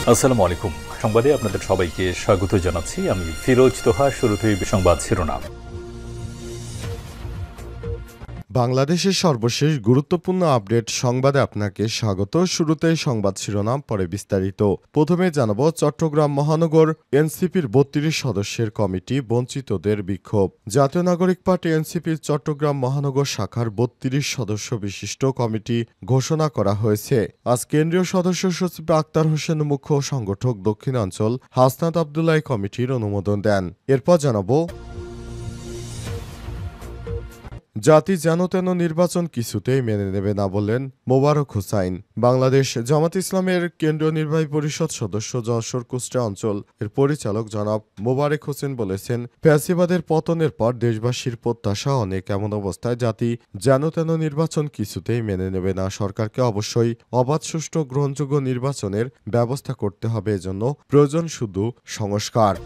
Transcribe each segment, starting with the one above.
আসসালামু আলাইকুম। সংবাদে আপনাদের সবাইকে স্বাগত জানাচ্ছি। আমি ফিরোজ তোহা। শুরুতেই সংবাদ শিরোনাম। বাংলাদেশের সর্বশেষ গুরুত্বপূর্ণ আপডেট সংবাদে আপনাকে স্বাগত। শুরুতেই সংবাদ শিরোনাম, পরে বিস্তারিত। প্রথমে জানাবো চট্টগ্রাম মহানগর এনসিপির ৩২ সদস্যের কমিটি বঞ্চিতদের বিক্ষোভ। জাতীয় নাগরিক পার্টি এনসিপির চট্টগ্রাম মহানগর শাখার ৩২ সদস্য বিশিষ্ট কমিটি ঘোষণা করা হয়েছে। আজ কেন্দ্রীয় সদস্য সচিব আক্তার হোসেন মুখ্য সংগঠক দক্ষিণাঞ্চল হাসনাত আবদুল্লাহ কমিটির অনুমোদন দেন। এরপর জানাবো জাতি যেন তেন নির্বাচন কিছুতেই মেনে নেবে না বললেন মোবারক হোসাইন। বাংলাদেশ জামাত ইসলামের কেন্দ্রীয় নির্বাহী পরিষদ সদস্য যশোর কুষ্টিয়া অঞ্চল এর পরিচালক জনাব মোবারক হোসেন বলেছেন, ফ্যাসিবাদের পতনের পর দেশবাসীর প্রত্যাশা অনেক। এমন অবস্থায় জাতি যেন তেন নির্বাচন কিছুতেই মেনে নেবে না। সরকারকে অবশ্যই অবাধ, সুষ্ঠু, গ্রহণযোগ্য নির্বাচনের ব্যবস্থা করতে হবে। এজন্য প্রয়োজন শুধু সংস্কার।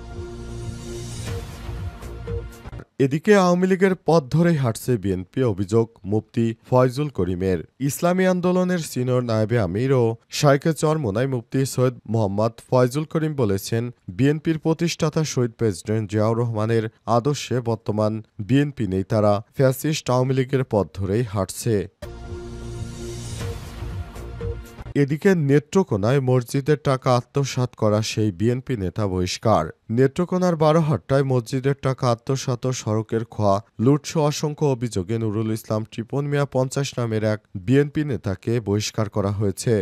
এদিকে আওয়ামী লীগের পথ ধরেই হাঁটছে বিএনপি, অভিযোগ মুফতি ফয়জুল করিমের। ইসলামী আন্দোলনের সিনিয়র নায়েবে আমির ও শাইখে চরমোনাই মুফতি সৈয়দ মোহাম্মদ ফয়জুল করিম বলেছেন, বিএনপির প্রতিষ্ঠাতা শহীদ প্রেসিডেন্ট জিয়াউর রহমানের আদর্শে বর্তমান বিএনপি নেই, তারা ফ্যাসিস্ট আওয়ামী লীগের পথ ধরেই হাঁটছে। এদিকে নেত্রকোনায় মসজিদের টাকা আত্মসাৎ করা সেই বিএনপি নেতা বহিষ্কার। নেত্রকোনার বারোহাট্টায় মসজিদের টাকা আত্মসাৎ ও সড়কের খোয়া লুটসহ অসংখ্য অভিযোগে নুরুল ইসলাম টিপন মিয়া ৫০ নামের এক বিএনপি নেতাকে বহিষ্কার করা হয়েছে।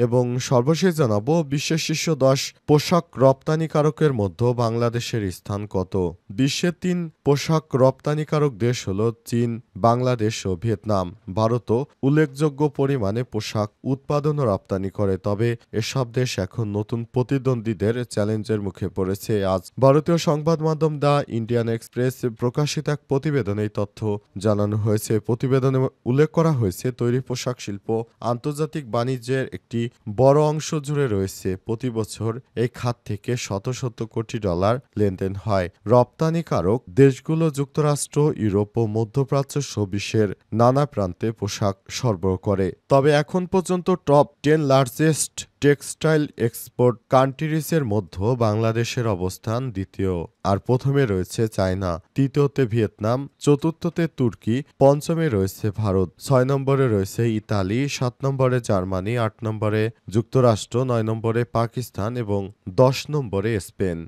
এবং সর্বশেষ জানাবো বিশ্বের শীর্ষ ১০ পোশাক রপ্তানিকারকের মধ্যে বাংলাদেশের স্থান কত। বিশ্বের ৩ পোশাক রপ্তানিকারক দেশ হল চীন, বাংলাদেশ ও ভিয়েতনাম। ভারতও উল্লেখযোগ্য পরিমাণে পোশাক উৎপাদন ও রপ্তানি করে, তবে এসব দেশ এখন নতুন প্রতিদ্বন্দ্বীদের চ্যালেঞ্জের মুখে পড়েছে। আজ ভারতীয় সংবাদ মাধ্যম দ্য ইন্ডিয়ান এক্সপ্রেস প্রকাশিত এক প্রতিবেদনে এই তথ্য জানানো হয়েছে। প্রতিবেদনে উল্লেখ করা হয়েছে, তৈরি পোশাক শিল্প আন্তর্জাতিক বাণিজ্যের একটি বড় অংশ জুড়ে রয়েছে। প্রতি বছর এই খাত থেকে শত শত কোটি ডলার লেনদেন হয়। রপ্তানিকারক দেশগুলো যুক্তরাষ্ট্র, ইউরোপ ও মধ্যপ্রাচ্য সহ বিশ্বের নানা প্রান্তে পোশাক সরবরাহ করে। তবে এখন পর্যন্ত টপ 10 লার্জেস্ট টেক্সটাইল এক্সপোর্ট কান্ট্রিজের মধ্যে বাংলাদেশের অবস্থান দ্বিতীয়, আর প্রথমে রয়েছে চায়না, তৃতীয়তে ভিয়েতনাম, চতুর্থতে তুর্কি, পঞ্চমে রয়েছে ভারত, ৬ নম্বরে রয়েছে ইতালি, ৭ নম্বরে জার্মানি, ৮ নম্বরে যুক্তরাষ্ট্র, ৯ নম্বরে পাকিস্তান এবং ১০ নম্বরে স্পেন।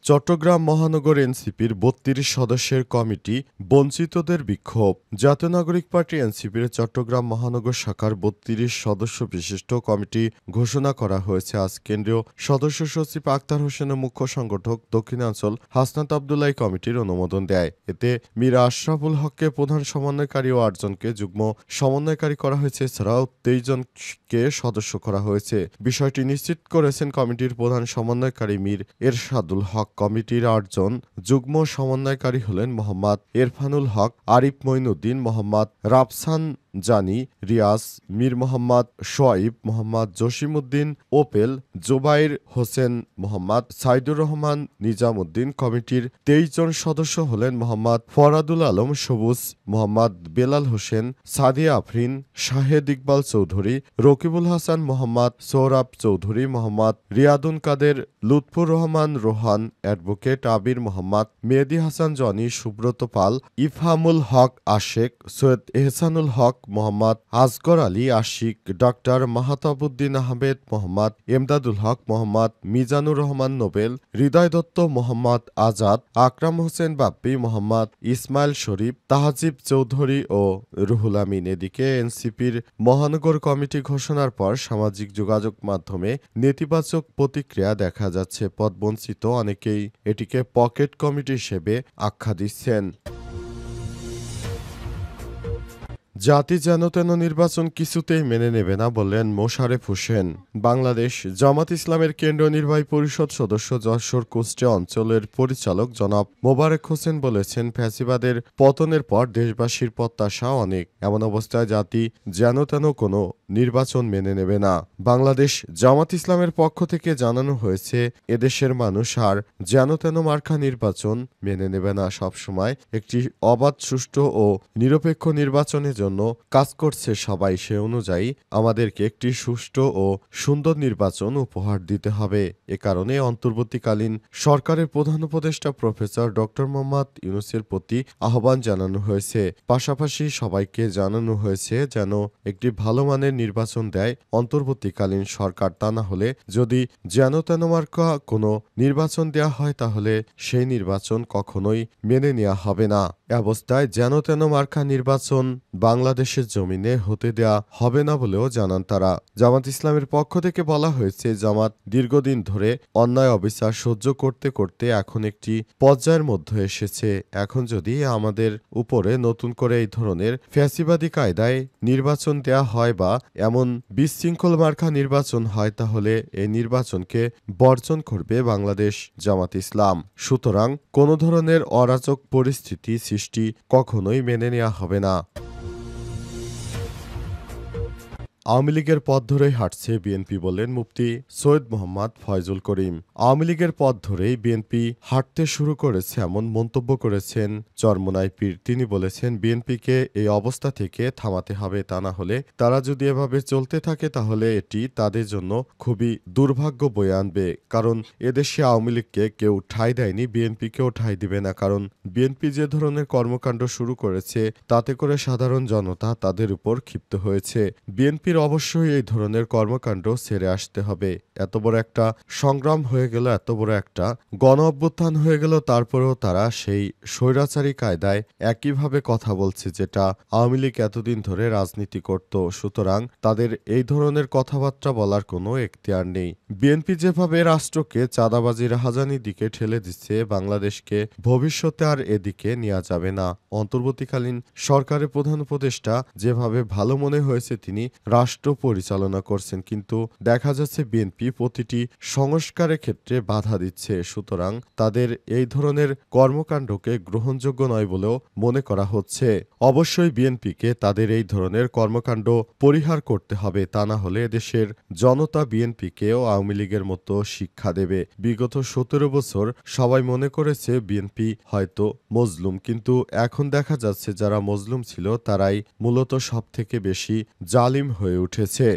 চট্টগ্রাম মহানগর এনসিপির ৩২ সদস্যের কমিটি বঞ্চিতদের বিক্ষোভ। জাতীয় নাগরিক পার্টি এনসিপির চট্টগ্রাম মহানগর শাখার ৩২ সদস্য বিশিষ্ট কমিটি ঘোষণা করা হয়েছে। আজ কেন্দ্রীয় সদস্য সচিব আক্তার হোসেনের মুখ্য সংগঠক দক্ষিণাঞ্চল হাসনাত আবদুল্লাহ কমিটির অনুমোদন দেয়। এতে মীর আশরাফুল হককে প্রধান সমন্বয়কারী ও ৮ জনকে যুগ্ম সমন্বয়কারী করা হয়েছে। এছাড়াও ২৩ জনকে সদস্য করা হয়েছে। বিষয়টি নিশ্চিত করেছেন কমিটির প্রধান সমন্বয়কারী মীর এরশাদুল হক। কমিটির ৮ জন যুগ্ম সমন্বয়কারী হলেন মোহাম্মদ এরফানুল হক, আরিফ মঈনুদ্দিন, মোহাম্মদ রাফসান জানি, রিয়াজ, মীর মোহাম্মদ সোয়াইব, মোহাম্মদ জসিমউদ্দিন ওপেল, জোবাইর হোসেন, মোহাম্মদ সাইদুর রহমান নিজামউদ্দিন। কমিটির ২৩ জন সদস্য হলেন মোহাম্মদ ফরাদুল আলম সবুজ, মোহাম্মদ বেলাল হোসেন, সাদিয়া আফরিন, শাহেদ ইকবাল চৌধুরী, রকিবুল হাসান, মোহাম্মদ সোহরাব চৌধুরী, মোহাম্মদ রিয়াদুন কাদের, লুৎফুর রহমান রোহান, অ্যাডভোকেট আবির মোহাম্মদ, মেহেদী হাসান জনি, সুব্রত পাল, ইফহামুল হক আশেক, সৈয়দ এহসানুল হক, মোহাম্মদ আসগর আলী আশিক, ডক্টর মাহতাবুদ্দিন আহমেদ, মোহাম্মদ এমদাদুল হক, মোহাম্মদ মিজানুর রহমান নোবেল, হৃদয় দত্ত, মোহাম্মদ আজাদ, আকরাম হোসেন বাপ্পি, মোহাম্মদ ইসমাইল শরীফ, তাহজিব চৌধুরী ও রুহুল আমিন। এদিকে এনসিপির মহানগর কমিটি ঘোষণার পর সামাজিক যোগাযোগ মাধ্যমে নেতিবাচক প্রতিক্রিয়া দেখা যাচ্ছে। পদবঞ্চিত অনেকেই এটিকে পকেট কমিটি হিসেবে আখ্যা দিচ্ছেন। জাতি যেন তেন নির্বাচন কিছুতেই মেনে নেবে না বললেন মোশারেফ হোসেন। বাংলাদেশ জামাত ইসলামের কেন্দ্রীয় নির্বাহী পরিষদ সদস্য যশোর কুষ্টিয়া অঞ্চলের পরিচালক জনাব মোবারক হোসেন বলেছেন, ফ্যাসিবাদের পতনের পর দেশবাসীর প্রত্যাশা অনেক। এমন অবস্থায় জাতি যেন তেন কোনো নির্বাচন মেনে নেবে না। বাংলাদেশ জামাত ইসলামের পক্ষ থেকে জানানো হয়েছে, এদেশের মানুষ আর যেন-তেন মার্কা নির্বাচন মেনে নেবে না। সবসময় একটি অবাধ, সুষ্ঠু ও নিরপেক্ষ নির্বাচনের জন্য কাজ করছে সবাই। সে অনুযায়ী আমাদেরকে একটি সুষ্ঠু ও সুন্দর নির্বাচন উপহার দিতে হবে। এ কারণে অন্তর্বর্তীকালীন সরকারের প্রধান উপদেষ্টা প্রফেসর ড. মোহাম্মদ ইউনূসের প্রতি আহ্বান জানানো হয়েছে। পাশাপাশি সবাইকে জানানো হয়েছে যেন একটি ভালো মানের নির্বাচন দেয় অন্তর্বর্তীকালীন সরকার। তা না হলে যদি যেন-তেন মার্কা কোনো নির্বাচন দেওয়া হয় তাহলে সেই নির্বাচন কখনোই মেনে নেওয়া হবে না। এ অবস্থায় যেন-তেন মার্কা নির্বাচন বাংলাদেশের জমিনে হতে দেয়া হবে না বলেও জানান তারা। জামাত ইসলামের পক্ষ থেকে বলা হয়েছে, জামাত দীর্ঘদিন ধরে অন্যায় অবিচার সহ্য করতে করতে এখন একটি পর্যায়ের মধ্যে এসেছে। এখন যদি আমাদের উপরে নতুন করে এই ধরনের ফ্যাসিবাদী কায়দায় নির্বাচন দেয়া হয় বা এমন বিশৃঙ্খল মার্কা নির্বাচন হয় তাহলে এই নির্বাচনকে বর্জন করবে বাংলাদেশ জামাত ইসলাম। সুতরাং কোনো ধরনের অরাজক পরিস্থিতি সৃষ্টি কখনোই মেনে নেওয়া হবে না। আওয়ামী লীগের পথ ধরেই হাঁটছে বিএনপি, বললেন মুফতি সৈয়দ মোহাম্মদ ফয়জুল করিম। আওয়ামী লীগের পথ ধরেই বিএনপি হাঁটতে শুরু করেছে এমন মন্তব্য করেছেন চরমোনাই পীর। তিনি বলেছেন, বিএনপিকে এই অবস্থা থেকে থামাতে হবে। তা না হলে তারা যদি এভাবে চলতে থাকে তাহলে এটি তাদের জন্য খুবই দুর্ভাগ্য বয়ে আনবে। কারণ এদেশে আওয়ামী লীগকে কেউ ঠাঁই দেয়নি, বিএনপিকেও ঠাঁই দিবে না। কারণ বিএনপি যে ধরনের কর্মকাণ্ড শুরু করেছে তাতে করে সাধারণ জনতা তাদের উপর ক্ষিপ্ত হয়েছে। বিএনপির অবশ্যই এই ধরনের কর্মকাণ্ড ছেড়ে আসতে হবে। এত বড় একটা সংগ্রাম হয়ে গেল, এত বড় একটা গণ অভ্যুত্থান হয়ে গেল, তারপরেও তারা সেই স্বৈরাচারী কায়দায় একইভাবে কথা বলছে যেটা আওয়ামী লীগ এতদিন ধরে রাজনীতি করত। সুতরাং তাদের এই ধরনের কথাবার্তা বলার কোনো এখতিয়ার নেই। বিএনপি যেভাবে রাষ্ট্রকে চাঁদাবাজি রাহাজানির দিকে ঠেলে দিচ্ছে, বাংলাদেশকে ভবিষ্যতে আর এদিকে নেওয়া যাবে না। অন্তর্বর্তীকালীন সরকারের প্রধান উপদেষ্টা যেভাবে ভালো মনে হয়েছে তিনি রাষ্ট্র পরিচালনা করছেন, কিন্তু দেখা যাচ্ছে বিএনপি প্রতিটি সংস্কারের ক্ষেত্রে বাধা দিচ্ছে। সুতরাং তাদের এই ধরনের কর্মকাণ্ডকে গ্রহণযোগ্য নয় বলেও মনে করা হচ্ছে। অবশ্যই বিএনপিকে তাদের এই ধরনের কর্মকাণ্ড পরিহার করতে হবে। তা না হলে দেশের জনতা বিএনপিকেও আওয়ামী লীগের মতো শিক্ষা দেবে। বিগত ১৭ বছর সবাই মনে করেছে বিএনপি হয়তো মজলুম, কিন্তু এখন দেখা যাচ্ছে যারা মজলুম ছিল তারাই মূলত সবথেকে বেশি জালিম হয়ে উঠেছে।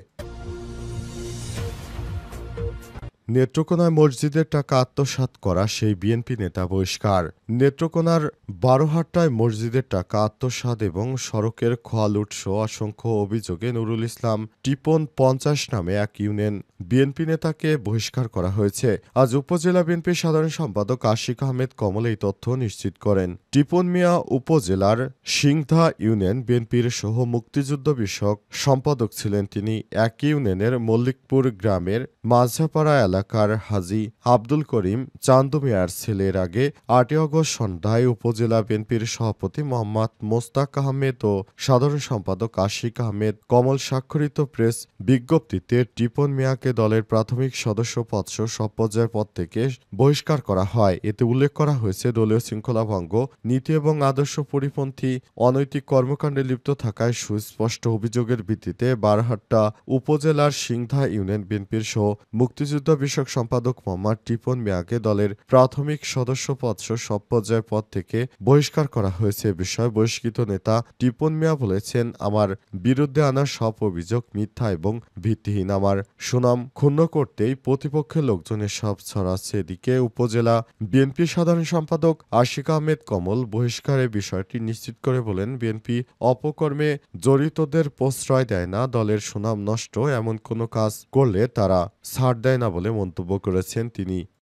নেত্রকোনায় মসজিদের টাকা আত্মসাৎ করা সেই বিএনপি নেতা বহিষ্কার। নেত্রকোনার বারোহাট্টায় মসজিদের টাকা আত্মসাৎ এবং সড়কের খোয়া লুটসহ অসংখ্য অভিযোগে নুরুল ইসলাম টিপন ৫০ নামে এক ইউনিয়ন বিএনপি নেতাকে বহিষ্কার করা হয়েছে। আজ উপজেলা বিএনপির সাধারণ সম্পাদক আশিক আহমেদ কমল এই তথ্য নিশ্চিত করেন। টিপন মিয়া উপজেলার সিংধা ইউনিয়ন বিএনপির সহ মুক্তিযুদ্ধ বিষয়ক সম্পাদক ছিলেন তিনি। এক ইউনিয়নের মল্লিকপুর গ্রামের মাঝাপাড়া এলাকার হাজী আব্দুল করিম চান্দু মিয়ার ছেলের আগে ৮ আগস্ট সন্ধ্যায় উপজেলা বিএনপির সভাপতি মোহাম্মদ মোস্তাক আহমেদ ও সাধারণ সম্পাদক আশিক আহমেদ কমল স্বাক্ষরিত প্রেস বিজ্ঞপ্তিতে টিপন মিয়াকে দলের প্রাথমিক সদস্য পদসহ সব পর্যায়ের পদ থেকে বহিষ্কার করা হয়। এতে উল্লেখ করা হয়েছে, দলীয় শৃঙ্খলা ভঙ্গ, নীতি এবং আদর্শ পরিপন্থী অনৈতিক কর্মকাণ্ডে লিপ্ত থাকায় সুস্পষ্ট অভিযোগের ভিত্তিতে বারহাট্টা উপজেলার সিংধা ইউনিয়ন বিএনপির সহ মুক্তিযুদ্ধ বিষয়ক সম্পাদক মোহাম্মদ টিপন মিয়াকে দলের প্রাথমিক সদস্য পদসহ সব পর্যায়ের পদ থেকে বহিষ্কার করা হয়েছে। বিষয়ে বহিষ্কৃত নেতা টিপন মিয়া বলেছেন, আমার বিরুদ্ধে আনা সব অভিযোগ মিথ্যা এবং ভিত্তিহীন। আমার সুনাম ক্ষুণ্ণ করতেই প্রতিপক্ষের লোকজনের সব ছড়াচ্ছে। এদিকে উপজেলা বিএনপি সাধারণ সম্পাদক আশিক আহমেদ কমল বহিষ্কারের বিষয়টি নিশ্চিত করে বলেন, বিএনপি অপকর্মে জড়িতদের প্রশ্রয় দেয় না, দলের সুনাম নষ্ট এমন কোনো কাজ করলে তারা ছাড় দেয় না বলে মন্তব্য করেছেন তিনি।